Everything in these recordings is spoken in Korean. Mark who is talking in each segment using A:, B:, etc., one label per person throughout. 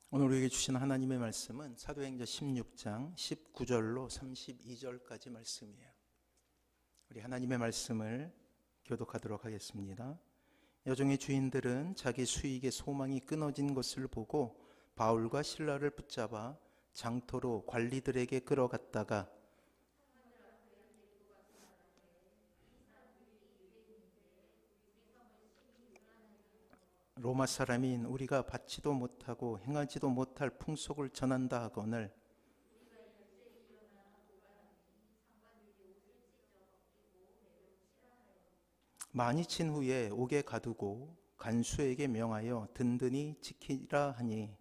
A: 오늘 우리에게 주신 하나님의 말씀은 사도행전 16장 19절로 32절까지 말씀이에요. 우리 하나님의 말씀을 교독하도록 하겠습니다. 여종의 주인들은 자기 수익의 소망이 끊어진 것을 보고 바울과 실라를 붙잡아 장터로 관리들에게 끌어갔다가 로마 사람인 우리가 받지도 못하고 행하지도 못할 풍속을 전한다 하거늘 많이 친 후에 옥에 가두고 간수에게 명하여 든든히 지키라 하니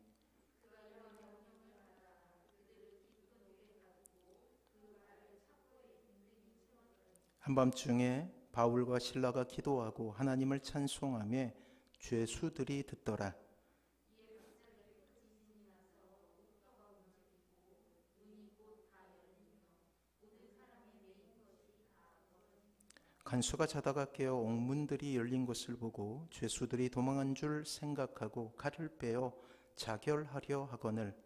A: 한밤중에 바울과 실라가 기도하고 하나님을 찬송하며 죄수들이 듣더라. 간수가 자다가 깨어 옥문들이 열린 것을 보고 죄수들이 도망한 줄 생각하고 칼을 빼어 자결하려 하거늘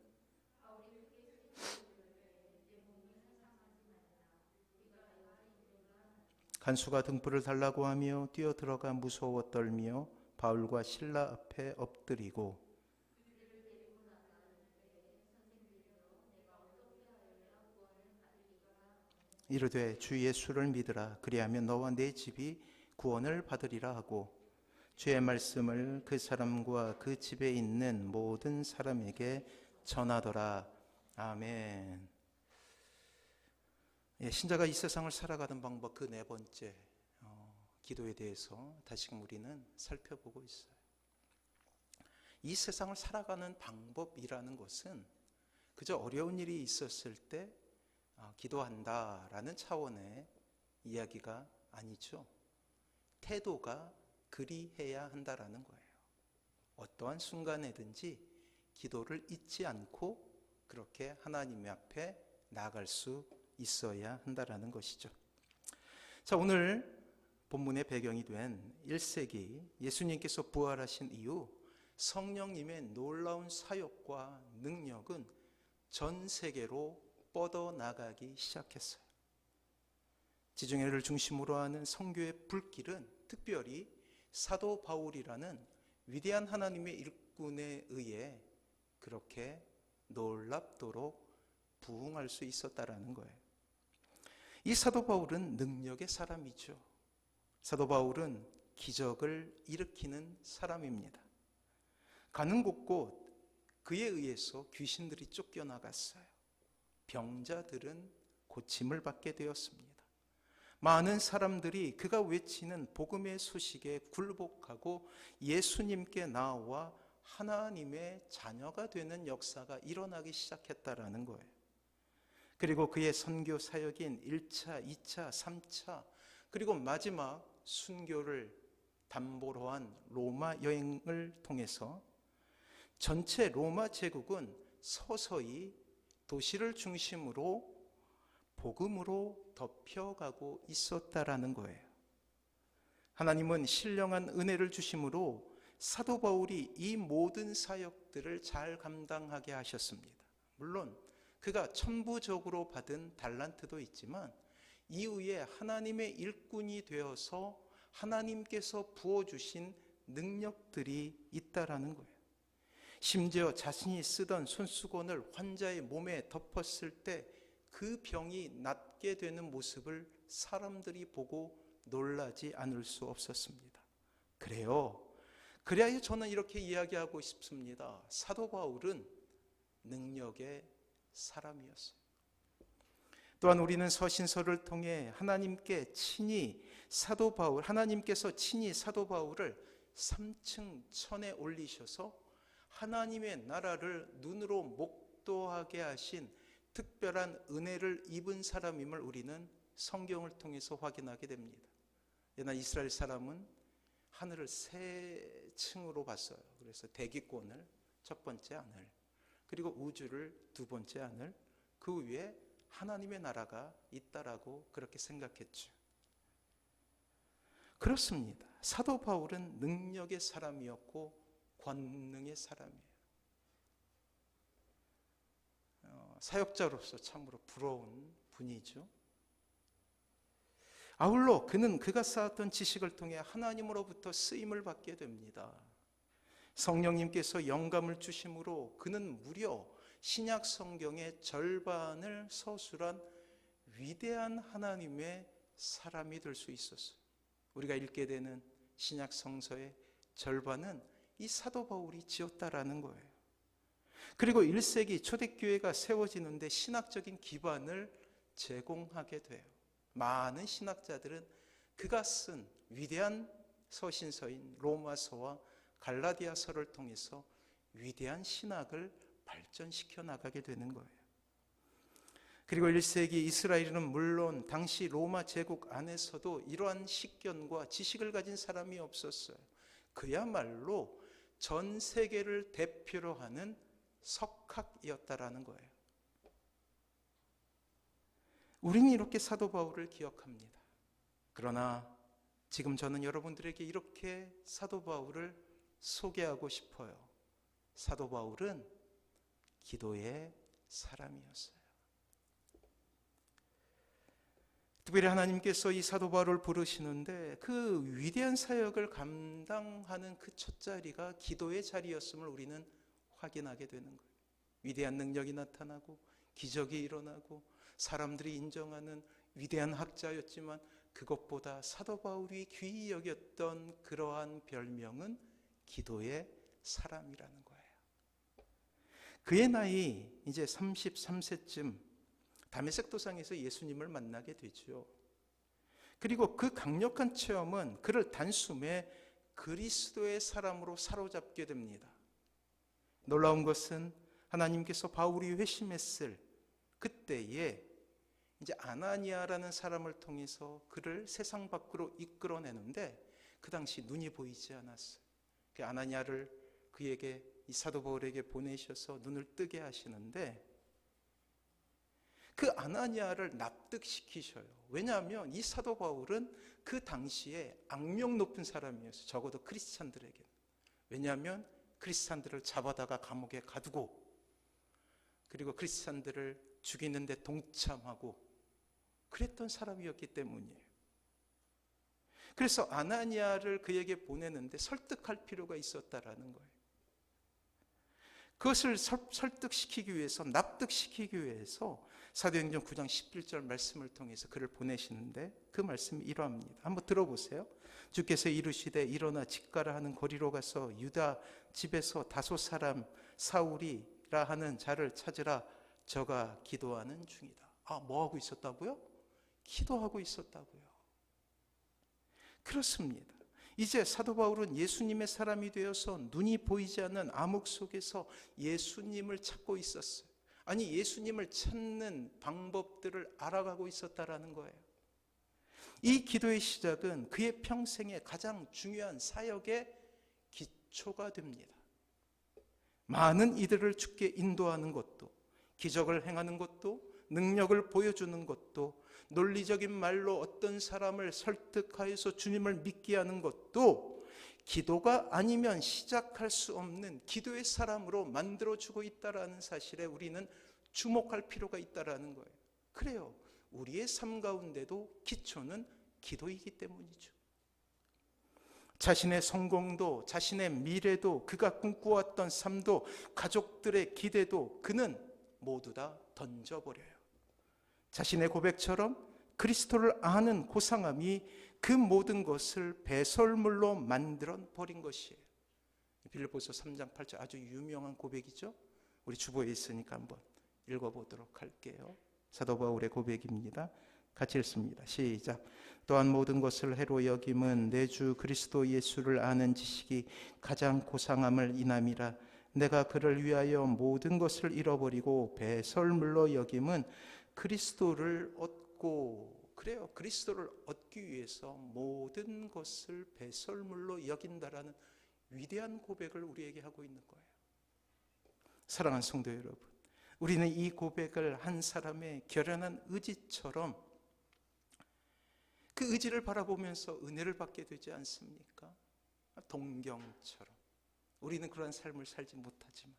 A: 간수가 등불을 달라고 하며 뛰어들어가 무서워 떨며 바울과 실라 앞에 엎드리고 이르되 주 예수를 믿으라. 그리하면 너와 내 집이 구원을 받으리라 하고 주의 말씀을 그 사람과 그 집에 있는 모든 사람에게 전하더라. 아멘. 신자가 이 세상을 살아가는 방법 그 네 번째 기도에 대해서 다시금 우리는 살펴보고 있어요. 이 세상을 살아가는 방법이라는 것은 그저 어려운 일이 있었을 때 기도한다라는 차원의 이야기가 아니죠. 태도가 그리해야 한다라는 거예요. 어떠한 순간에든지 기도를 잊지 않고 그렇게 하나님 앞에 나아갈 수 있어야 한다라는 것이죠. 자, 오늘 본문의 배경이 된 1세기 예수님께서 부활하신 이후 성령님의 놀라운 사역과 능력은 전 세계로 뻗어나가기 시작했어요. 지중해를 중심으로 하는 선교의 불길은 특별히 사도 바울이라는 위대한 하나님의 일꾼에 의해 그렇게 놀랍도록 부흥할 수 있었다라는 거예요. 이 사도 바울은 능력의 사람이죠. 사도 바울은 기적을 일으키는 사람입니다. 가는 곳곳 그에 의해서 귀신들이 쫓겨나갔어요. 병자들은 고침을 받게 되었습니다. 많은 사람들이 그가 외치는 복음의 소식에 굴복하고 예수님께 나와 하나님의 자녀가 되는 역사가 일어나기 시작했다라는 거예요. 그리고 그의 선교 사역인 1차, 2차, 3차 그리고 마지막 순교를 담보로 한 로마 여행을 통해서 전체 로마 제국은 서서히 도시를 중심으로 복음으로 덮여가고 있었다라는 거예요. 하나님은 신령한 은혜를 주심으로 사도 바울이 이 모든 사역들을 잘 감당하게 하셨습니다. 물론 그가 천부적으로 받은 달란트도 있지만 이후에 하나님의 일꾼이 되어서 하나님께서 부어주신 능력들이 있다라는 거예요. 심지어 자신이 쓰던 손수건을 환자의 몸에 덮었을 때 그 병이 낫게 되는 모습을 사람들이 보고 놀라지 않을 수 없었습니다. 그래야 저는 이렇게 이야기하고 싶습니다. 사도 바울은 능력의 사람이었어요. 또한 우리는 서신서를 통해 하나님께서 친히 사도 바울을 3층 천에 올리셔서 하나님의 나라를 눈으로 목도하게 하신 특별한 은혜를 입은 사람임을 우리는 성경을 통해서 확인하게 됩니다. 옛날 이스라엘 사람은 하늘을 3층으로 봤어요. 그래서 대기권을 첫 번째 하늘, 그리고 우주를 두 번째 하늘, 그 위에 하나님의 나라가 있다라고 그렇게 생각했죠. 그렇습니다. 사도 바울은 능력의 사람이었고 권능의 사람이에요. 사역자로서 참으로 부러운 분이죠. 아울러 그는 그가 쌓았던 지식을 통해 하나님으로부터 쓰임을 받게 됩니다. 성령님께서 영감을 주심으로 그는 무려 신약 성경의 절반을 서술한 위대한 하나님의 사람이 될 수 있었어요. 우리가 읽게 되는 신약 성서의 절반은 이 사도 바울이 지었다라는 거예요. 그리고 1세기 초대교회가 세워지는데 신학적인 기반을 제공하게 돼요. 많은 신학자들은 그가 쓴 위대한 서신서인 로마서와 갈라디아서를 통해서 위대한 신학을 발전시켜 나가게 되는 거예요. 그리고 1세기 이스라엘은 물론 당시 로마 제국 안에서도 이러한 식견과 지식을 가진 사람이 없었어요. 그야말로 전 세계를 대표로 하는 석학이었다라는 거예요. 우리는 이렇게 사도 바울을 기억합니다. 그러나 지금 저는 여러분들에게 이렇게 사도 바울을 소개하고 싶어요. 사도 바울은 기도의 사람이었어요. 특별히 하나님께서 이 사도 바울을 부르시는데 그 위대한 사역을 감당하는 그 첫 자리가 기도의 자리였음을 우리는 확인하게 되는 거예요. 위대한 능력이 나타나고 기적이 일어나고 사람들이 인정하는 위대한 학자였지만 그것보다 사도 바울이 귀히 여겼던 그러한 별명은 기도의 사람이라는 거예요. 그의 나이 이제 33세쯤 다메섹 도상에서 예수님을 만나게 되죠. 그리고 그 강력한 체험은 그를 단숨에 그리스도의 사람으로 사로잡게 됩니다. 놀라운 것은 하나님께서 바울이 회심했을 그때에 이제 아나니아라는 사람을 통해서 그를 세상 밖으로 이끌어내는데 그 당시 눈이 보이지 않았어요. 그 아나니아를 그에게 이 사도 바울에게 보내셔서 눈을 뜨게 하시는데 그 아나니아를 납득시키셔요. 왜냐하면 이 사도 바울은 그 당시에 악명 높은 사람이었어요. 적어도 크리스찬들에게는. 왜냐하면 크리스찬들을 잡아다가 감옥에 가두고 그리고 크리스찬들을 죽이는 데 동참하고 그랬던 사람이었기 때문이에요. 그래서 아나니아를 그에게 보내는데 설득할 필요가 있었다라는 거예요. 그것을 설득시키기 위해서, 납득시키기 위해서 사도행전 9장 11절 말씀을 통해서 그를 보내시는데 그 말씀이 이러합니다. 한번 들어보세요. 주께서 이르시되 일어나 직가라 하는 거리로 가서 유다 집에서 다소 사람 사울이라 하는 자를 찾으라. 저가 기도하는 중이다. 뭐하고 있었다고요? 기도하고 있었다고요. 그렇습니다. 이제 사도 바울은 예수님의 사람이 되어서 눈이 보이지 않는 암흑 속에서 예수님을 찾고 있었어요. 아니, 예수님을 찾는 방법들을 알아가고 있었다라는 거예요. 이 기도의 시작은 그의 평생의 가장 중요한 사역의 기초가 됩니다. 많은 이들을 주께 인도하는 것도, 기적을 행하는 것도, 능력을 보여주는 것도, 논리적인 말로 어떤 사람을 설득하여서 주님을 믿게 하는 것도 기도가 아니면 시작할 수 없는 기도의 사람으로 만들어주고 있다는 사실에 우리는 주목할 필요가 있다는 거예요. 그래요. 우리의 삶 가운데도 기초는 기도이기 때문이죠. 자신의 성공도, 자신의 미래도, 그가 꿈꾸었던 삶도, 가족들의 기대도 그는 모두 다 던져버려요. 자신의 고백처럼 그리스도를 아는 고상함이 그 모든 것을 배설물로 만들어 버린 것이에요. 빌립보서 3장 8절 아주 유명한 고백이죠. 우리 주보에 있으니까 한번 읽어보도록 할게요. 사도 바울의 고백입니다. 같이 읽습니다. 시작. 또한 모든 것을 해로 여김은 내 주 그리스도 예수를 아는 지식이 가장 고상함을 인함이라. 내가 그를 위하여 모든 것을 잃어버리고 배설물로 여김은 그리스도를 얻고, 그래요. 그리스도를 얻기 위해서 모든 것을 배설물로 여긴다라는 위대한 고백을 우리에게 하고 있는 거예요. 사랑하는 성도 여러분, 우리는 이 고백을 한 사람의 결연한 의지처럼 그 의지를 바라보면서 은혜를 받게 되지 않습니까? 동경처럼. 우리는 그러한 삶을 살지 못하지만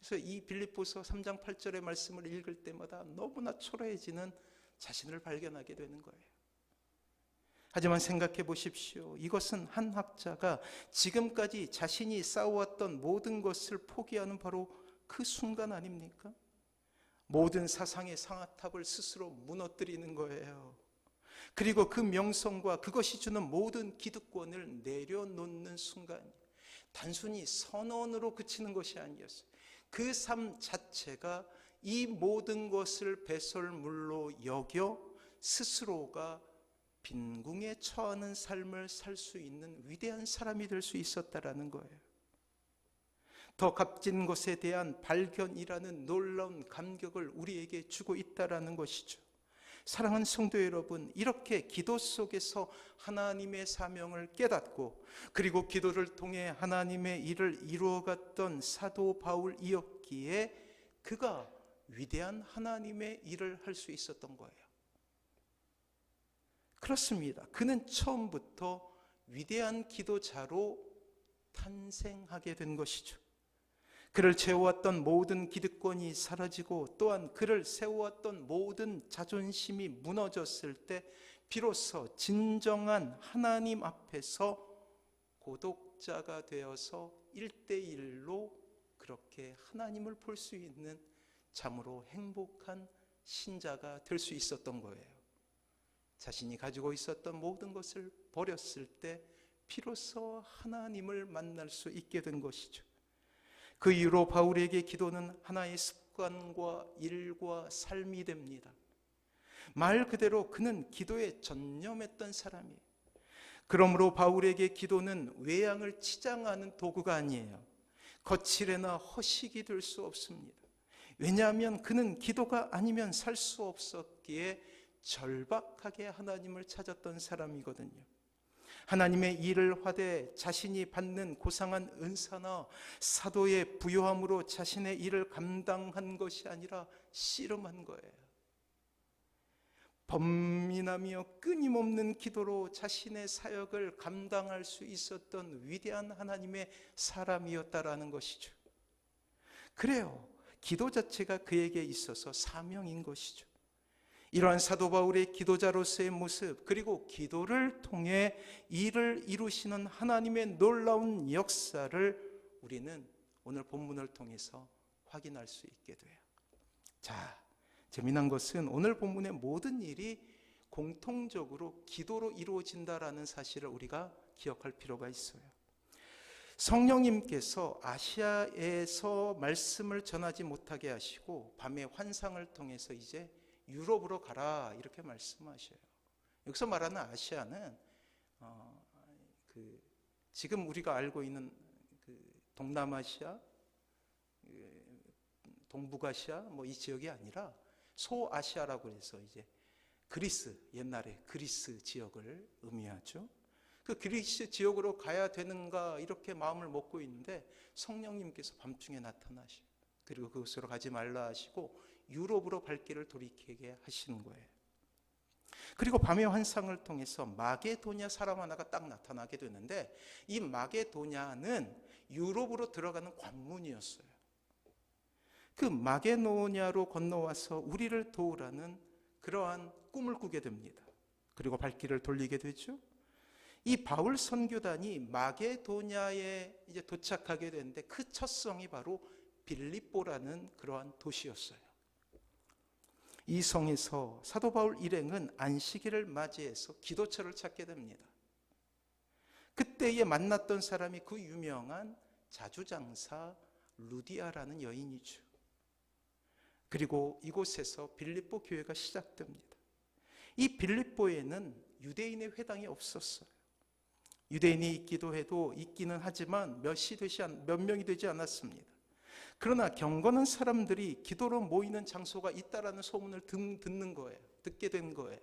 A: 그래서 이 빌립보서 3장 8절의 말씀을 읽을 때마다 너무나 초라해지는 자신을 발견하게 되는 거예요. 하지만 생각해 보십시오. 이것은 한 학자가 지금까지 자신이 쌓아왔던 모든 것을 포기하는 바로 그 순간 아닙니까? 모든 사상의 상아탑을 스스로 무너뜨리는 거예요. 그리고 그 명성과 그것이 주는 모든 기득권을 내려놓는 순간, 단순히 선언으로 그치는 것이 아니었어요. 그 삶 자체가 이 모든 것을 배설물로 여겨 스스로가 빈궁에 처하는 삶을 살 수 있는 위대한 사람이 될 수 있었다라는 거예요. 더 값진 것에 대한 발견이라는 놀라운 감격을 우리에게 주고 있다라는 것이죠. 사랑하는 성도 여러분, 이렇게 기도 속에서 하나님의 사명을 깨닫고 그리고 기도를 통해 하나님의 일을 이루어갔던 사도 바울이었기에 그가 위대한 하나님의 일을 할 수 있었던 거예요. 그렇습니다. 그는 처음부터 위대한 기도자로 탄생하게 된 것이죠. 그를 채워왔던 모든 기득권이 사라지고 또한 그를 세워왔던 모든 자존심이 무너졌을 때 비로소 진정한 하나님 앞에서 고독자가 되어서 1대1로 그렇게 하나님을 볼 수 있는 참으로 행복한 신자가 될 수 있었던 거예요. 자신이 가지고 있었던 모든 것을 버렸을 때 비로소 하나님을 만날 수 있게 된 것이죠. 그 이후로 바울에게 기도는 하나의 습관과 일과 삶이 됩니다. 말 그대로 그는 기도에 전념했던 사람이에요. 그러므로 바울에게 기도는 외양을 치장하는 도구가 아니에요. 거칠애나 허식이 될 수 없습니다. 왜냐하면 그는 기도가 아니면 살 수 없었기에 절박하게 하나님을 찾았던 사람이거든요. 하나님의 일을 하되 자신이 받는 고상한 은사나 사도의 부요함으로 자신의 일을 감당한 것이 아니라 씨름한 거예요. 범민하며 끊임없는 기도로 자신의 사역을 감당할 수 있었던 위대한 하나님의 사람이었다라는 것이죠. 그래요. 기도 자체가 그에게 있어서 사명인 것이죠. 이러한 사도 바울의 기도자로서의 모습, 그리고 기도를 통해 일을 이루시는 하나님의 놀라운 역사를 우리는 오늘 본문을 통해서 확인할 수 있게 돼요. 자, 재미난 것은 오늘 본문의 모든 일이 공통적으로 기도로 이루어진다라는 사실을 우리가 기억할 필요가 있어요. 성령님께서 아시아에서 말씀을 전하지 못하게 하시고 밤의 환상을 통해서 이제 유럽으로 가라 이렇게 말씀하셔요. 여기서 말하는 아시아는 지금 우리가 알고 있는 동남아시아, 동북아시아 이 지역이 아니라 소아시아라고 해서 이제 그리스, 옛날에 그리스 지역을 의미하죠. 그 그리스 지역으로 가야 되는가 이렇게 마음을 먹고 있는데 성령님께서 밤중에 나타나셔요. 그리고 그곳으로 가지 말라 하시고 유럽으로 발길을 돌이키게 하시는 거예요. 그리고 밤의 환상을 통해서 마게도냐 사람 하나가 딱 나타나게 되는데 이 마게도냐는 유럽으로 들어가는 관문이었어요. 그 마게도냐로 건너와서 우리를 도우라는 그러한 꿈을 꾸게 됩니다. 그리고 발길을 돌리게 되죠. 이 바울 선교단이 마게도냐에 이제 도착하게 되는데 그 첫 성이 바로 빌립보라는 그러한 도시였어요. 이 성에서 사도 바울 일행은 안식일을 맞이해서 기도처를 찾게 됩니다. 그때에 만났던 사람이 그 유명한 자주장사 루디아라는 여인이죠. 그리고 이곳에서 빌립보 교회가 시작됩니다. 이 빌립보에는 유대인의 회당이 없었어요. 유대인이 있기도 해도 있기는 하지만 몇 명이 되지 않았습니다. 그러나 경건한 사람들이 기도로 모이는 장소가 있다라는 소문을 듣게 된 거예요.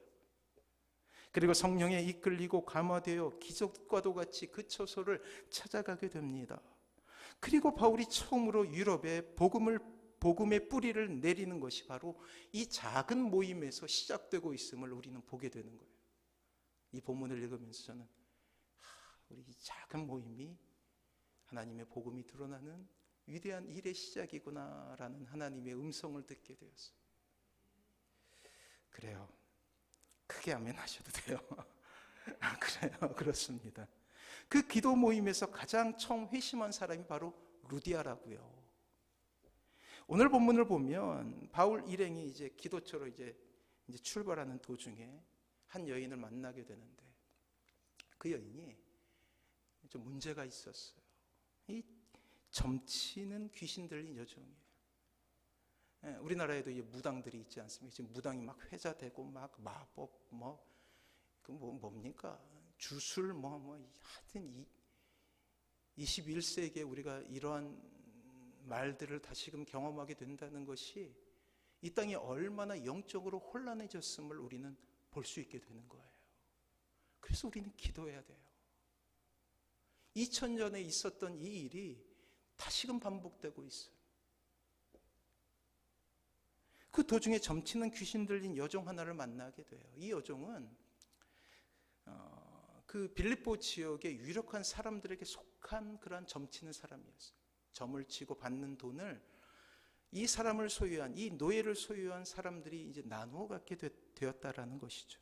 A: 그리고 성령에 이끌리고 감화되어 기적과도 같이 그 처소를 찾아가게 됩니다. 그리고 바울이 처음으로 유럽에 복음의 뿌리를 내리는 것이 바로 이 작은 모임에서 시작되고 있음을 우리는 보게 되는 거예요. 이 본문을 읽으면서 저는 우리 이 작은 모임이 하나님의 복음이 드러나는 위대한 일의 시작이구나라는 하나님의 음성을 듣게 되었어요. 그래요. 크게 아멘 하셔도 돼요. 그래요. 그렇습니다. 그 기도 모임에서 가장 처음 회심한 사람이 바로 루디아라고요. 오늘 본문을 보면 바울 일행이 이제 기도처로 이제 출발하는 도중에 한 여인을 만나게 되는데, 그 여인이 좀 문제가 있었어요. 이 점치는 귀신 들린 여종이에요. 우리나라에도 이제 무당들이 있지 않습니까? 지금 무당이 막 회자되고 막 마법 뭡니까? 주술 하여튼 21세기에 우리가 이러한 말들을 다시금 경험하게 된다는 것이 이 땅이 얼마나 영적으로 혼란해졌음을 우리는 볼 수 있게 되는 거예요. 그래서 우리는 기도해야 돼요. 2000년에 있었던 이 일이 다시금 반복되고 있어요. 그 도중에 점치는 귀신 들린 여종 하나를 만나게 돼요. 이 여종은 그 빌립보 지역의 유력한 사람들에게 속한 그러한 점치는 사람이었어요. 점을 치고 받는 돈을 이 사람을 소유한, 이 노예를 소유한 사람들이 이제 나누어 갖게 되었다라는 것이죠.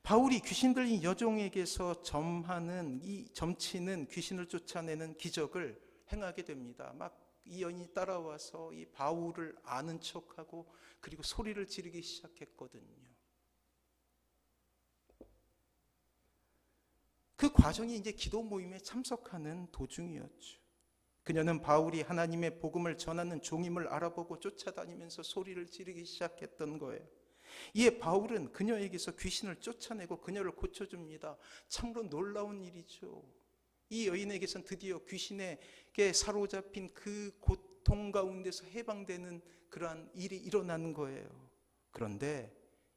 A: 바울이 귀신 들린 여종에게서 점하는, 이 점치는 귀신을 쫓아내는 기적을 행하게 됩니다. 막 이 여인이 따라와서 이 바울을 아는 척하고 그리고 소리를 지르기 시작했거든요. 그 과정이 이제 기도 모임에 참석하는 도중이었죠. 그녀는 바울이 하나님의 복음을 전하는 종임을 알아보고 쫓아다니면서 소리를 지르기 시작했던 거예요. 이에 바울은 그녀에게서 귀신을 쫓아내고 그녀를 고쳐줍니다. 참으로 놀라운 일이죠. 이 여인에게선 드디어 귀신에게 사로잡힌 그 고통 가운데서 해방되는 그러한 일이 일어나는 거예요. 그런데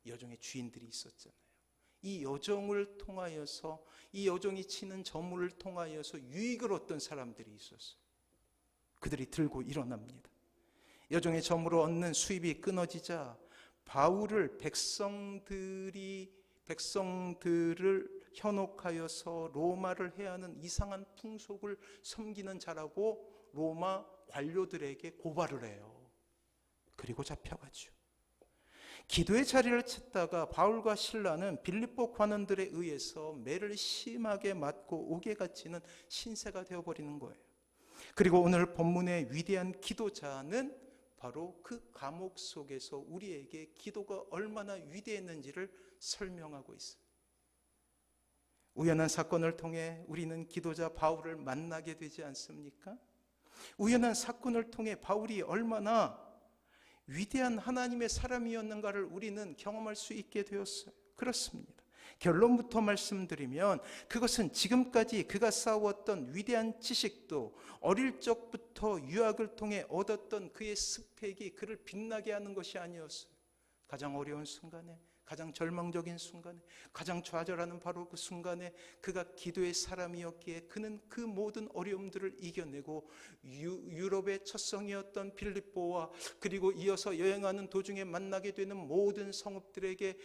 A: 여종의 주인들이 있었잖아요. 이 여종을 통하여서, 이 여종이 치는 점을 통하여서 유익을 얻던 사람들이 있었어요. 그들이 들고 일어납니다. 여종의 점으로 얻는 수입이 끊어지자 바울을 백성들을 현혹하여서 로마를 해야 하는 이상한 풍속을 섬기는 자라고 로마 관료들에게 고발을 해요. 그리고 잡혀가죠. 기도의 자리를 찾다가 바울과 실라는 빌립보 관원들에 의해서 매를 심하게 맞고 옥에 갇히는 신세가 되어버리는 거예요. 그리고 오늘 본문의 위대한 기도자는 바로 그 감옥 속에서 우리에게 기도가 얼마나 위대했는지를 설명하고 있어요. 우연한 사건을 통해 우리는 기도자 바울을 만나게 되지 않습니까? 우연한 사건을 통해 바울이 얼마나 위대한 하나님의 사람이었는가를 우리는 경험할 수 있게 되었어요. 그렇습니다. 결론부터 말씀드리면 그것은 지금까지 그가 쌓아왔던 위대한 지식도 어릴 적부터 유학을 통해 얻었던 그의 스펙이 그를 빛나게 하는 것이 아니었어요. 가장 어려운 순간에, 가장 절망적인 순간에, 가장 좌절하는 바로 그 순간에 그가 기도의 사람이었기에 그는 그 모든 어려움들을 이겨내고 유럽의 첫 성이었던 빌립보와 그리고 이어서 여행하는 도중에 만나게 되는 모든 성읍들에게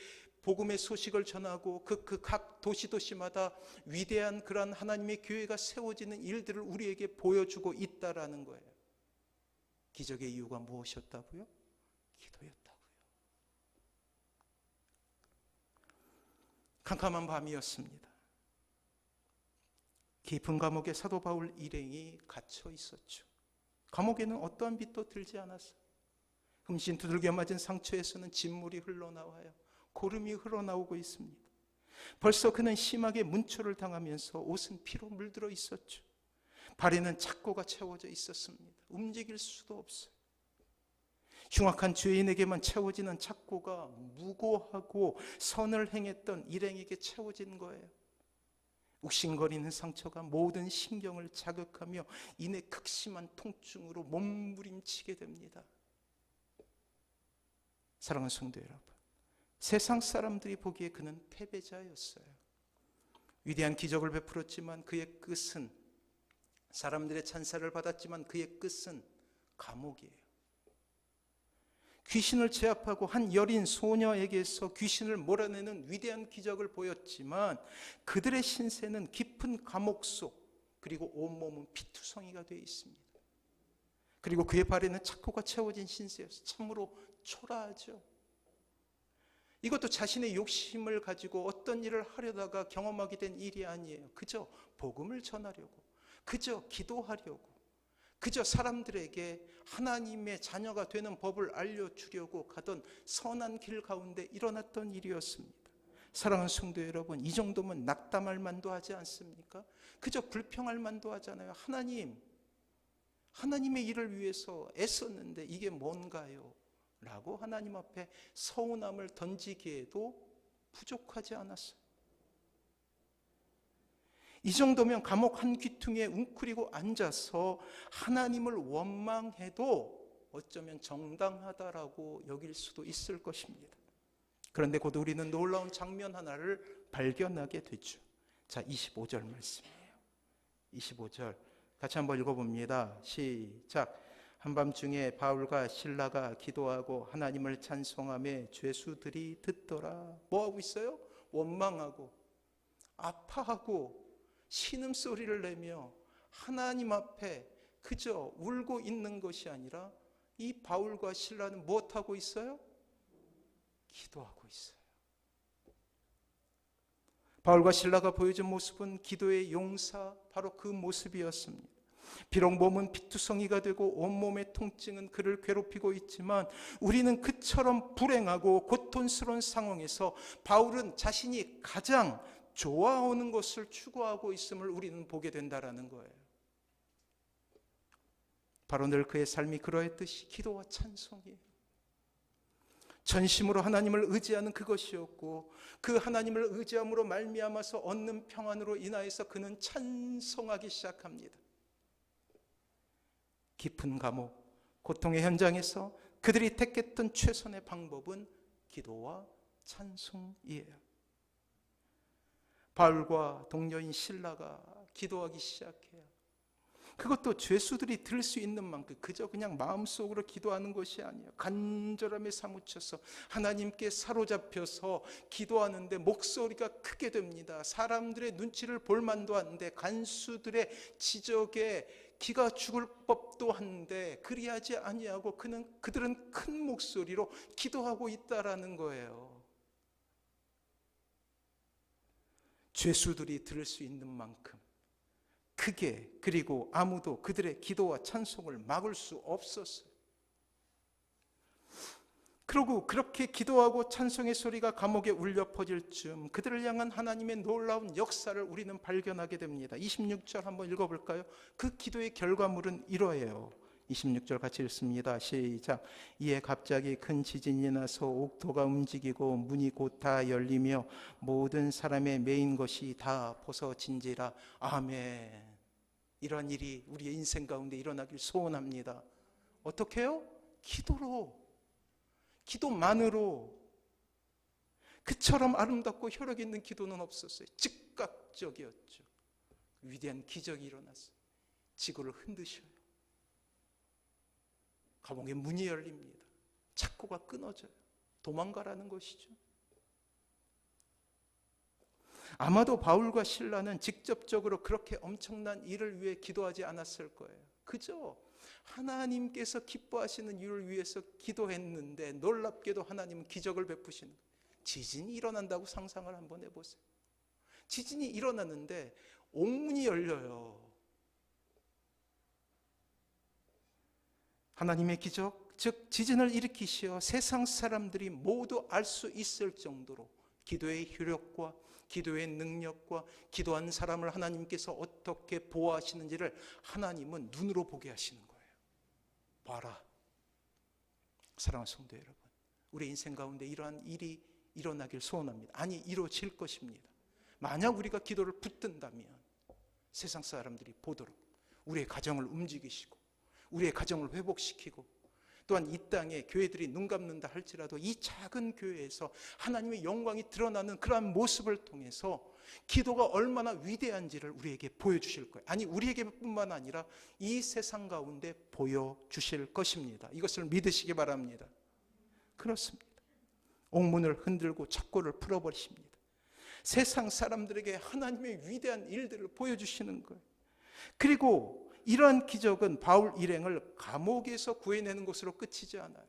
A: 복음의 소식을 전하고 그 각 도시마다 위대한 그러한 하나님의 교회가 세워지는 일들을 우리에게 보여주고 있다라는 거예요. 기적의 이유가 무엇이었다고요? 기도였다고요. 캄캄한 밤이었습니다. 깊은 감옥에 사도 바울 일행이 갇혀 있었죠. 감옥에는 어떠한 빛도 들지 않았어요. 흠씬 두들겨 맞은 상처에서는 진물이 흘러나와요. 고름이 흘러나오고 있습니다. 벌써 그는 심하게 문초를 당하면서 옷은 피로 물들어 있었죠. 발에는 착고가 채워져 있었습니다. 움직일 수도 없어요. 흉악한 죄인에게만 채워지는 착고가 무고하고 선을 행했던 일행에게 채워진 거예요. 욱신거리는 상처가 모든 신경을 자극하며 이내 극심한 통증으로 몸부림치게 됩니다. 사랑하는 성도 여러분, 세상 사람들이 보기에 그는 패배자였어요. 위대한 기적을 베풀었지만 그의 끝은, 사람들의 찬사를 받았지만 그의 끝은 감옥이에요. 귀신을 제압하고 한 여린 소녀에게서 귀신을 몰아내는 위대한 기적을 보였지만 그들의 신세는 깊은 감옥 속, 그리고 온몸은 피투성이가 되어 있습니다. 그리고 그의 발에는 착고가 채워진 신세여서 참으로 초라하죠. 이것도 자신의 욕심을 가지고 어떤 일을 하려다가 경험하게 된 일이 아니에요. 그저 복음을 전하려고, 그저 기도하려고, 그저 사람들에게 하나님의 자녀가 되는 법을 알려주려고 가던 선한 길 가운데 일어났던 일이었습니다. 사랑하는 성도 여러분, 이 정도면 낙담할 만도 하지 않습니까? 그저 불평할 만도 하잖아요. 하나님의 일을 위해서 애썼는데 이게 뭔가요? 라고 하나님 앞에 서운함을 던지기에도 부족하지 않았어요. 이 정도면 감옥 한 귀퉁이에 웅크리고 앉아서 하나님을 원망해도 어쩌면 정당하다라고 여길 수도 있을 것입니다. 그런데 곧 우리는 놀라운 장면 하나를 발견하게 되죠. 자, 25절 말씀이에요. 25절 같이 한번 읽어봅니다. 시작. 한밤중에 바울과 실라가 기도하고 하나님을 찬송하며 죄수들이 듣더라. 뭐하고 있어요? 원망하고 아파하고 신음소리를 내며 하나님 앞에 그저 울고 있는 것이 아니라 이 바울과 실라는 무엇하고 있어요? 기도하고 있어요. 바울과 실라가 보여준 모습은 기도의 용사, 바로 그 모습이었습니다. 비록 몸은 피투성이가 되고 온몸의 통증은 그를 괴롭히고 있지만 우리는 그처럼 불행하고 고통스러운 상황에서 바울은 자신이 가장 좋아하는 것을 추구하고 있음을 우리는 보게 된다라는 거예요. 바로 늘 그의 삶이 그러했듯이 기도와 찬송이에요. 전심으로 하나님을 의지하는 그것이었고 그 하나님을 의지함으로 말미암아서 얻는 평안으로 인하여서 그는 찬송하기 시작합니다. 깊은 감옥, 고통의 현장에서 그들이 택했던 최선의 방법은 기도와 찬송이에요. 바울과 동료인 실라가 기도하기 시작해요. 그것도 죄수들이 들을 수 있는 만큼 그저 그냥 마음속으로 기도하는 것이 아니에요. 간절함에 사무쳐서 하나님께 사로잡혀서 기도하는데 목소리가 크게 됩니다. 사람들의 눈치를 볼 만도 한데 간수들의 지적에 기가 죽을 법도 한데 그리하지 아니하고 그들은 큰 목소리로 기도하고 있다라는 거예요. 죄수들이 들을 수 있는 만큼 크게, 그리고 아무도 그들의 기도와 찬송을 막을 수 없었어요. 그리고 그렇게 기도하고 찬송의 소리가 감옥에 울려 퍼질 즈음 그들을 향한 하나님의 놀라운 역사를 우리는 발견하게 됩니다. 26절 한번 읽어볼까요? 그 기도의 결과물은 이러해요. 26절 같이 읽습니다. 시작. 이에 갑자기 큰 지진이 나서 옥토가 움직이고 문이 곧 다 열리며 모든 사람의 매인 것이 다 벗어진지라. 아멘. 이러한 일이 우리의 인생 가운데 일어나길 소원합니다. 어떻게 해요? 기도로, 기도만으로. 그처럼 아름답고 혈육 있는 기도는 없었어요. 즉각적이었죠. 위대한 기적이 일어났어요. 지구를 흔드셔요. 감옥의 문이 열립니다. 착고가 끊어져요. 도망가라는 것이죠. 아마도 바울과 실라는 직접적으로 그렇게 엄청난 일을 위해 기도하지 않았을 거예요. 그저 하나님께서 기뻐하시는 일을 위해서 기도했는데 놀랍게도 하나님은 기적을 베푸시는 거예요. 지진이 일어난다고 상상을 한번 해보세요. 지진이 일어났는데 옥문이 열려요. 하나님의 기적, 즉 지진을 일으키시어 세상 사람들이 모두 알 수 있을 정도로 기도의 효력과 기도의 능력과 기도한 사람을 하나님께서 어떻게 보호하시는지를 하나님은 눈으로 보게 하시는 거예요. 봐라. 사랑하는 성도 여러분, 우리 인생 가운데 이러한 일이 일어나길 소원합니다. 아니, 이루어질 것입니다. 만약 우리가 기도를 붙든다면 세상 사람들이 보도록 우리의 가정을 움직이시고 우리의 가정을 회복시키고 또한 이 땅에 교회들이 눈 감는다 할지라도 이 작은 교회에서 하나님의 영광이 드러나는 그러한 모습을 통해서 기도가 얼마나 위대한지를 우리에게 보여주실 거예요. 아니, 우리에게뿐만 아니라 이 세상 가운데 보여주실 것입니다. 이것을 믿으시기 바랍니다. 그렇습니다. 옥문을 흔들고 착고를 풀어버리십니다. 세상 사람들에게 하나님의 위대한 일들을 보여주시는 거예요. 그리고 이러한 기적은 바울 일행을 감옥에서 구해내는 것으로 끝이지 않아요.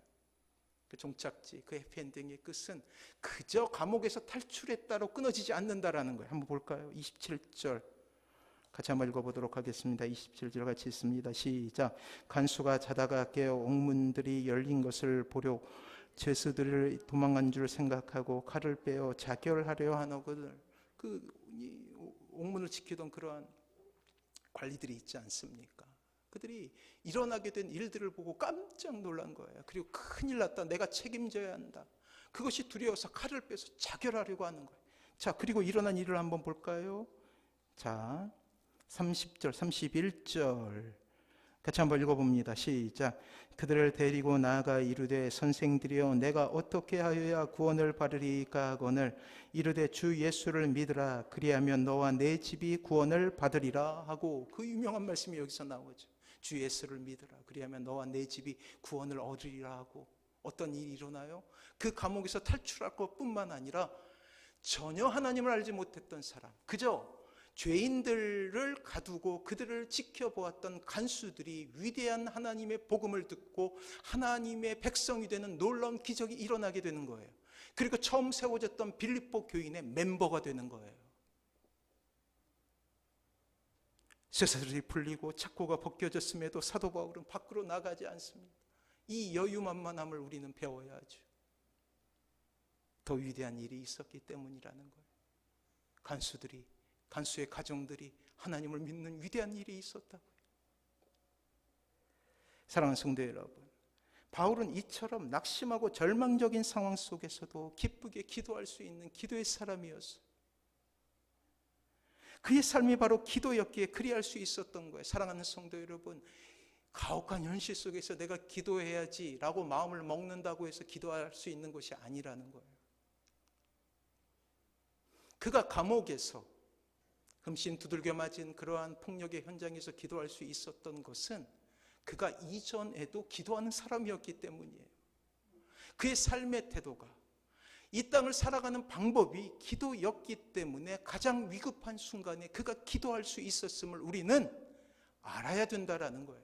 A: 그 종착지, 그 해피엔딩의 끝은 그저 감옥에서 탈출했다로 끊어지지 않는다라는 거예요. 한번 볼까요? 27절 같이 한번 읽어보도록 하겠습니다. 27절 같이 읽습니다. 시작. 간수가 자다가 깨어 옥문들이 열린 것을 보려 죄수들을 도망간 줄 생각하고 칼을 빼어 자결하려 하거늘. 그 옥문을 지키던 그러한 관리들이 있지 않습니까? 그들이 일어나게 된 일들을 보고 깜짝 놀란 거예요. 그리고 큰일 났다, 내가 책임져야 한다. 그것이 두려워서 칼을 빼서 자결하려고 하는 거예요. 자, 그리고 일어난 일을 한번 볼까요? 자, 30절, 31절 같이 한번 읽어봅니다. 시작. 그들을 데리고 나아가 이르되 선생들이여 내가 어떻게 하여야 구원을 받으리까 하거늘 이르되 주 예수를 믿으라 그리하면 너와 내 집이 구원을 받으리라 하고, 그 유명한 말씀이 여기서 나오죠. 주 예수를 믿으라 그리하면 너와 내 집이 구원을 얻으리라 하고, 어떤 일이 일어나요? 그 감옥에서 탈출할 것뿐만 아니라 전혀 하나님을 알지 못했던 사람, 그저 죄인들을 가두고 그들을 지켜보았던 간수들이 위대한 하나님의 복음을 듣고 하나님의 백성이 되는 놀라운 기적이 일어나게 되는 거예요. 그리고 처음 세워졌던 빌립보 교인의 멤버가 되는 거예요. 쇠사슬이 풀리고 착고가 벗겨졌음에도 사도 바울은 밖으로 나가지 않습니다. 이 여유만만함을 우리는 배워야 하죠. 더 위대한 일이 있었기 때문이라는 거예요. 간수의 가정들이 하나님을 믿는 위대한 일이 있었다고요. 사랑하는 성도 여러분, 바울은 이처럼 낙심하고 절망적인 상황 속에서도 기쁘게 기도할 수 있는 기도의 사람이었어요. 그의 삶이 바로 기도였기에 그리할 수 있었던 거예요. 사랑하는 성도 여러분, 가혹한 현실 속에서 내가 기도해야지 라고 마음을 먹는다고 해서 기도할 수 있는 것이 아니라는 거예요. 그가 감옥에서 흠씬 두들겨 맞은 그러한 폭력의 현장에서 기도할 수 있었던 것은 그가 이전에도 기도하는 사람이었기 때문이에요. 그의 삶의 태도가, 이 땅을 살아가는 방법이 기도였기 때문에 가장 위급한 순간에 그가 기도할 수 있었음을 우리는 알아야 된다라는 거예요.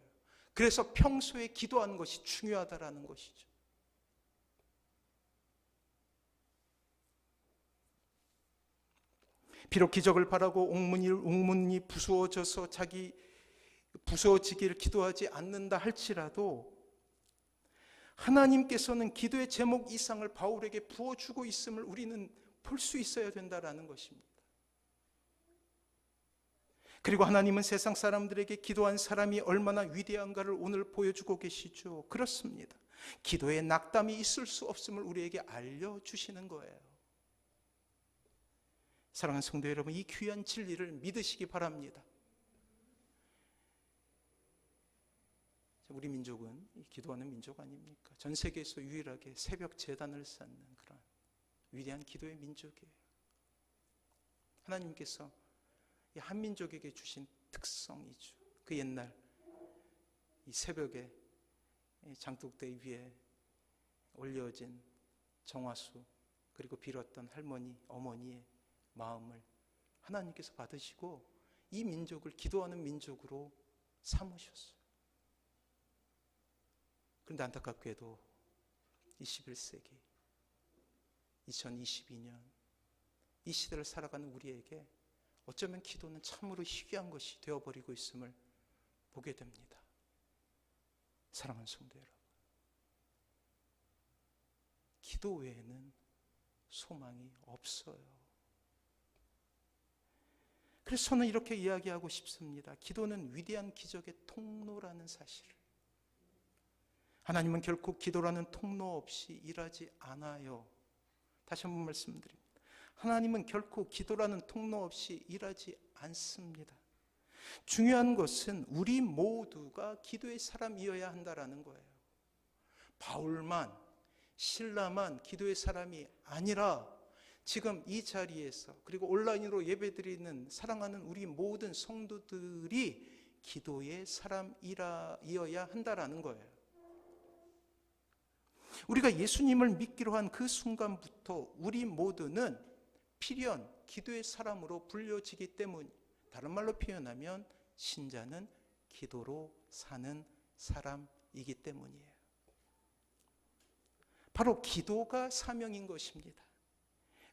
A: 그래서 평소에 기도하는 것이 중요하다라는 것이죠. 비록 기적을 바라고 옥문이 부수어지기를 기도하지 않는다 할지라도 하나님께서는 기도의 제목 이상을 바울에게 부어주고 있음을 우리는 볼 수 있어야 된다라는 것입니다. 그리고 하나님은 세상 사람들에게 기도한 사람이 얼마나 위대한가를 오늘 보여주고 계시죠. 그렇습니다. 기도에 낙담이 있을 수 없음을 우리에게 알려주시는 거예요. 사랑하는 성도 여러분, 이 귀한 진리를 믿으시기 바랍니다. 우리 민족은 기도하는 민족 아닙니까? 전 세계에서 유일하게 새벽 제단을 쌓는 그런 위대한 기도의 민족이에요. 하나님께서 이 한민족에게 주신 특성이죠. 그 옛날 이 새벽에 장독대 위에 올려진 정화수, 그리고 빌었던 할머니, 어머니의 마음을 하나님께서 받으시고 이 민족을 기도하는 민족으로 삼으셨어요. 그런데 안타깝게도 21세기 2022년 이 시대를 살아가는 우리에게 어쩌면 기도는 참으로 희귀한 것이 되어버리고 있음을 보게 됩니다. 사랑하는 성도 여러분, 기도 외에는 소망이 없어요. 그래서 저는 이렇게 이야기하고 싶습니다. 기도는 위대한 기적의 통로라는 사실을. 하나님은 결코 기도라는 통로 없이 일하지 않아요. 다시 한번 말씀드립니다. 하나님은 결코 기도라는 통로 없이 일하지 않습니다. 중요한 것은 우리 모두가 기도의 사람이어야 한다는 거예요. 바울만, 실라만 기도의 사람이 아니라 지금 이 자리에서, 그리고 온라인으로 예배드리는 사랑하는 우리 모든 성도들이 기도의 사람이어야 한다는 거예요. 우리가 예수님을 믿기로 한 그 순간부터 우리 모두는 필연 기도의 사람으로 불려지기 때문, 다른 말로 표현하면 신자는 기도로 사는 사람이기 때문이에요. 바로 기도가 사명인 것입니다.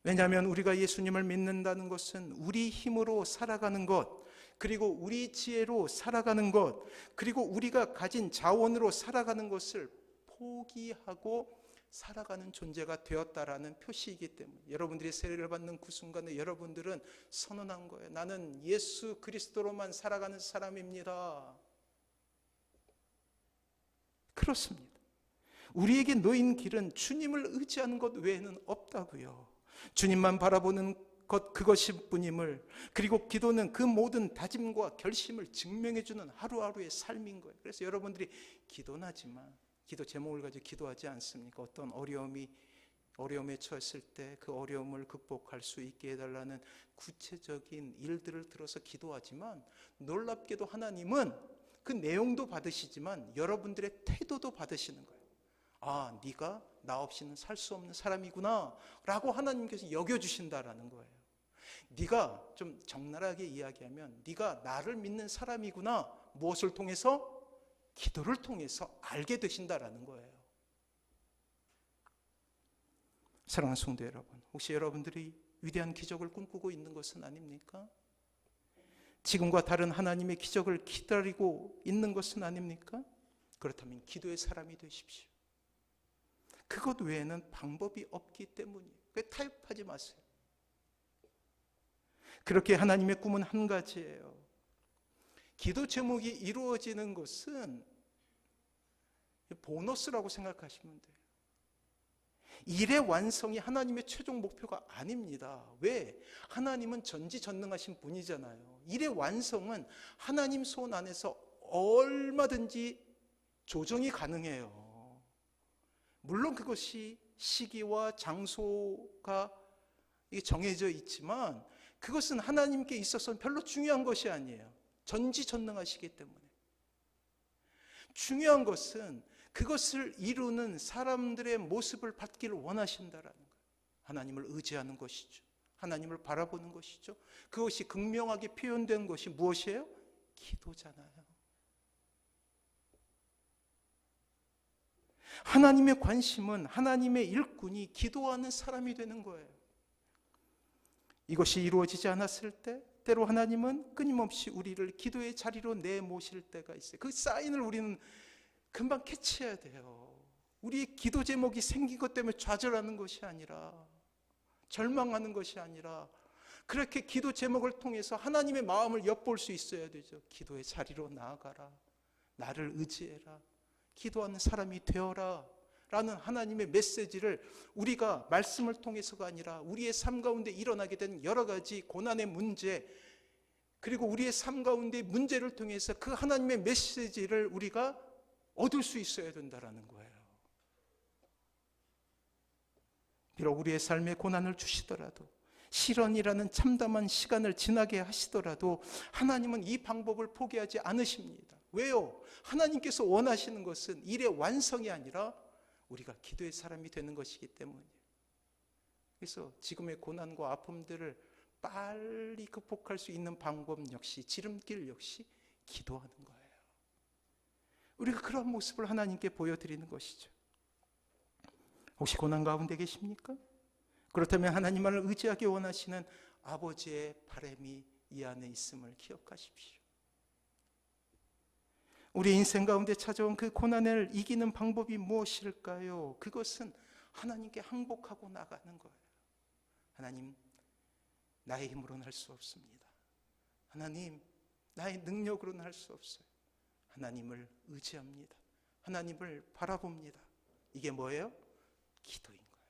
A: 왜냐하면 우리가 예수님을 믿는다는 것은 우리 힘으로 살아가는 것, 그리고 우리 지혜로 살아가는 것, 그리고 우리가 가진 자원으로 살아가는 것을 포기하고 살아가는 존재가 되었다라는 표시이기 때문에, 여러분들이 세례를 받는 그 순간에 여러분들은 선언한 거예요. 나는 예수 그리스도로만 살아가는 사람입니다. 그렇습니다. 우리에게 놓인 길은 주님을 의지하는 것 외에는 없다고요. 주님만 바라보는 것, 그것이 뿐임을, 그리고 기도는 그 모든 다짐과 결심을 증명해주는 하루하루의 삶인 거예요. 그래서 여러분들이 기도는 하지만 기도 제목을 가지고 기도하지 않습니까? 어떤 어려움에 처했을 때 그 어려움을 극복할 수 있게 해달라는 구체적인 일들을 들어서 기도하지만, 놀랍게도 하나님은 그 내용도 받으시지만 여러분들의 태도도 받으시는 거예요. 아, 네가 나 없이는 살 수 없는 사람이구나 라고 하나님께서 여겨주신다라는 거예요. 네가 좀 적나라하게 이야기하면 네가 나를 믿는 사람이구나. 무엇을 통해서? 기도를 통해서 알게 되신다라는 거예요. 사랑하는 성도 여러분, 혹시 여러분들이 위대한 기적을 꿈꾸고 있는 것은 아닙니까? 지금과 다른 하나님의 기적을 기다리고 있는 것은 아닙니까? 그렇다면 기도의 사람이 되십시오. 그것 외에는 방법이 없기 때문이에요. 타협하지 마세요. 그렇게 하나님의 꿈은 한 가지예요. 기도 제목이 이루어지는 것은 보너스라고 생각하시면 돼요. 일의 완성이 하나님의 최종 목표가 아닙니다. 왜? 하나님은 전지전능하신 분이잖아요. 일의 완성은 하나님 손 안에서 얼마든지 조정이 가능해요. 물론 그것이 시기와 장소가 정해져 있지만 그것은 하나님께 있어서는 별로 중요한 것이 아니에요. 전지전능하시기 때문에. 중요한 것은 그것을 이루는 사람들의 모습을 받기를 원하신다라는 거예요. 하나님을 의지하는 것이죠. 하나님을 바라보는 것이죠. 그것이 극명하게 표현된 것이 무엇이에요? 기도잖아요. 하나님의 관심은 하나님의 일꾼이 기도하는 사람이 되는 거예요. 이것이 이루어지지 않았을 때 때로 하나님은 끊임없이 우리를 기도의 자리로 내모실 때가 있어요. 그 사인을 우리는 금방 캐치해야 돼요. 우리의 기도 제목이 생긴 것 때문에 좌절하는 것이 아니라, 절망하는 것이 아니라, 그렇게 기도 제목을 통해서 하나님의 마음을 엿볼 수 있어야 되죠. 기도의 자리로 나아가라. 나를 의지해라. 기도하는 사람이 되어라. 라는 하나님의 메시지를 우리가 말씀을 통해서가 아니라 우리의 삶 가운데 일어나게 된 여러 가지 고난의 문제, 그리고 우리의 삶 가운데 문제를 통해서 그 하나님의 메시지를 우리가 얻을 수 있어야 된다는 거예요. 비록 우리의 삶에 고난을 주시더라도, 시련이라는 참담한 시간을 지나게 하시더라도 하나님은 이 방법을 포기하지 않으십니다. 왜요? 하나님께서 원하시는 것은 일의 완성이 아니라 우리가 기도의 사람이 되는 것이기 때문이에요. 그래서 지금의 고난과 아픔들을 빨리 극복할 수 있는 방법 역시, 지름길 역시 기도하는 거예요. 우리가 그런 모습을 하나님께 보여드리는 것이죠. 혹시 고난 가운데 계십니까? 그렇다면 하나님만을 의지하기 원하시는 아버지의 바람이 이 안에 있음을 기억하십시오. 우리 인생 가운데 찾아온 그 고난을 이기는 방법이 무엇일까요? 그것은 하나님께 항복하고 나가는 거예요. 하나님, 나의 힘으로는 할 수 없습니다. 하나님, 나의 능력으로는 할 수 없어요. 하나님을 의지합니다. 하나님을 바라봅니다. 이게 뭐예요? 기도인 거예요.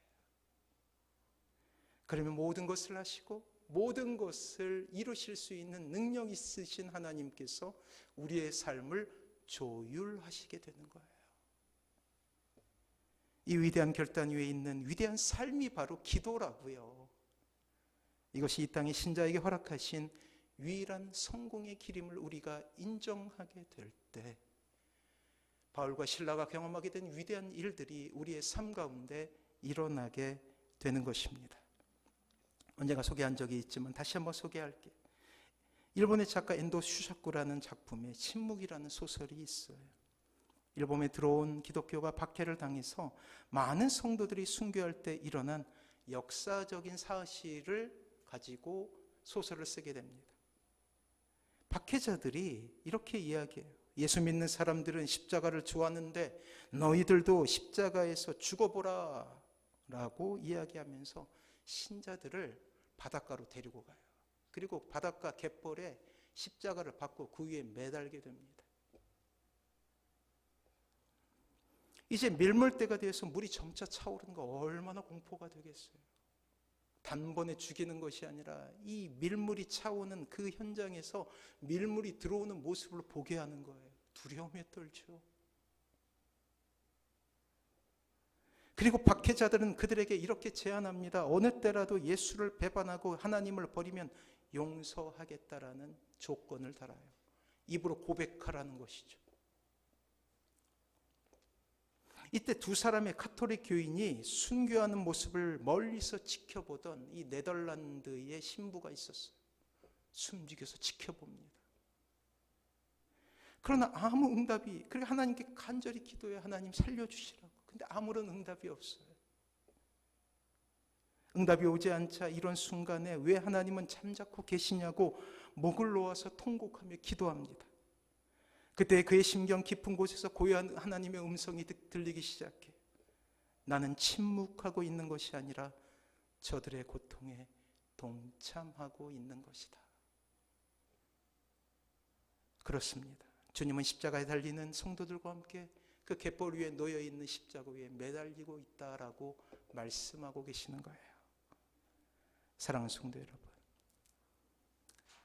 A: 그러면 모든 것을 하시고 모든 것을 이루실 수 있는 능력 있으신 하나님께서 우리의 삶을 조율하시게 되는 거예요. 이 위대한 결단 위에 있는 위대한 삶이 바로 기도라고요. 이것이 이 땅의 신자에게 허락하신 유일한 성공의 길임을 우리가 인정하게 될 때, 바울과 실라가 경험하게 된 위대한 일들이 우리의 삶 가운데 일어나게 되는 것입니다. 언젠가 소개한 적이 있지만 다시 한번 소개할게요. 일본의 작가 엔도 슈사쿠라는 작품에 침묵이라는 소설이 있어요. 일본에 들어온 기독교가 박해를 당해서 많은 성도들이 순교할 때 일어난 역사적인 사실을 가지고 소설을 쓰게 됩니다. 박해자들이 이렇게 이야기해요. 예수 믿는 사람들은 십자가를 좋아하는데 너희들도 십자가에서 죽어보라 라고 이야기하면서 신자들을 바닷가로 데리고 가요. 그리고 바닷가 갯벌에 십자가를 받고 그 위에 매달게 됩니다. 이제 밀물대가 되어서 물이 점차 차오르는 거 얼마나 공포가 되겠어요. 단번에 죽이는 것이 아니라 이 밀물이 차오는 그 현장에서 밀물이 들어오는 모습을 보게 하는 거예요. 두려움에 떨죠. 그리고 박해자들은 그들에게 이렇게 제안합니다. 어느 때라도 예수를 배반하고 하나님을 버리면 용서하겠다라는 조건을 달아요. 입으로 고백하라는 것이죠. 이때 두 사람의 가톨릭 교인이 순교하는 모습을 멀리서 지켜보던 이 네덜란드의 신부가 있었어요. 숨죽여서 지켜봅니다. 그러나 아무 응답이, 그리고 하나님께 간절히 기도해요. 하나님 살려주시라고. 근데 아무런 응답이 없어요. 응답이 오지 않자 이런 순간에 왜 하나님은 잠자코 계시냐고 목을 놓아서 통곡하며 기도합니다. 그때 그의 심경 깊은 곳에서 고요한 하나님의 음성이 들리기 시작해. 나는 침묵하고 있는 것이 아니라 저들의 고통에 동참하고 있는 것이다. 그렇습니다. 주님은 십자가에 달리는 성도들과 함께 그 갯벌 위에 놓여있는 십자가 위에 매달리고 있다라고 말씀하고 계시는 거예요. 사랑하는 성도 여러분,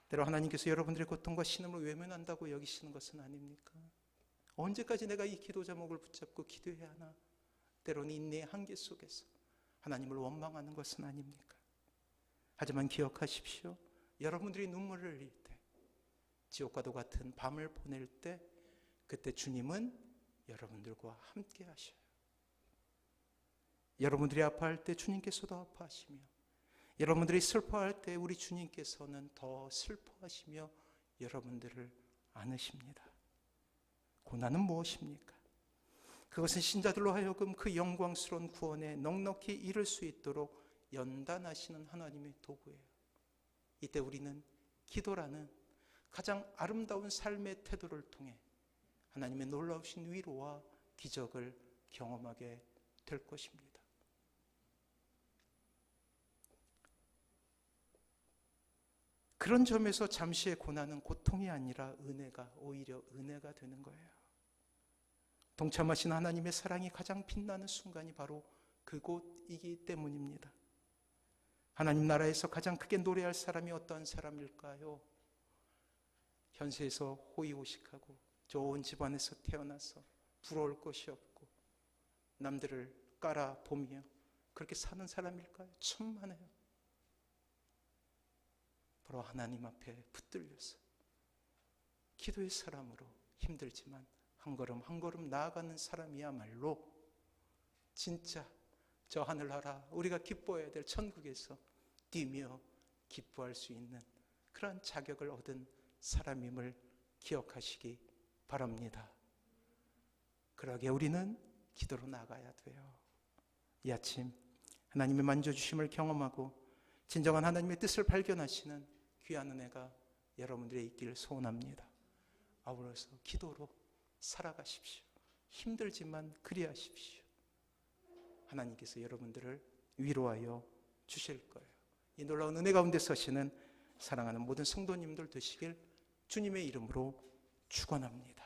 A: 때로 하나님께서 여러분들의 고통과 신음을 외면한다고 여기시는 것은 아닙니까? 언제까지 내가 이 기도 제목을 붙잡고 기도해야 하나? 때로는 인내의 한계 속에서 하나님을 원망하는 것은 아닙니까? 하지만 기억하십시오. 여러분들이 눈물을 흘릴 때, 지옥과도 같은 밤을 보낼 때, 그때 주님은 여러분들과 함께 하셔요. 여러분들이 아파할 때 주님께서도 아파하시며, 여러분들이 슬퍼할 때 우리 주님께서는 더 슬퍼하시며 여러분들을 안으십니다. 고난은 무엇입니까? 그것은 신자들로 하여금 그 영광스러운 구원에 넉넉히 이를 수 있도록 연단하시는 하나님의 도구예요. 이때 우리는 기도라는 가장 아름다운 삶의 태도를 통해 하나님의 놀라우신 위로와 기적을 경험하게 될 것입니다. 그런 점에서 잠시의 고난은 고통이 아니라 은혜가, 오히려 은혜가 되는 거예요. 동참하신 하나님의 사랑이 가장 빛나는 순간이 바로 그곳이기 때문입니다. 하나님 나라에서 가장 크게 노래할 사람이 어떤 사람일까요? 현세에서 호의호식하고 좋은 집안에서 태어나서 부러울 것이 없고 남들을 깔아보며 그렇게 사는 사람일까요? 천만에요. 바로 하나님 앞에 붙들려서 기도의 사람으로 힘들지만 한 걸음 한 걸음 나아가는 사람이야말로 진짜 저 하늘나라 우리가 기뻐해야 될 천국에서 뛰며 기뻐할 수 있는 그러한 자격을 얻은 사람임을 기억하시기 바랍니다. 그러기에 우리는 기도로 나가야 돼요. 이 아침 하나님의 만져주심을 경험하고 진정한 하나님의 뜻을 발견하시는 귀한 은혜가 여러분들의 있기를 소원합니다. 아울러서 기도로 살아가십시오. 힘들지만 그리하십시오. 하나님께서 여러분들을 위로하여 주실 거예요. 이 놀라운 은혜 가운데 서시는 사랑하는 모든 성도님들 되시길 주님의 이름으로 축원합니다.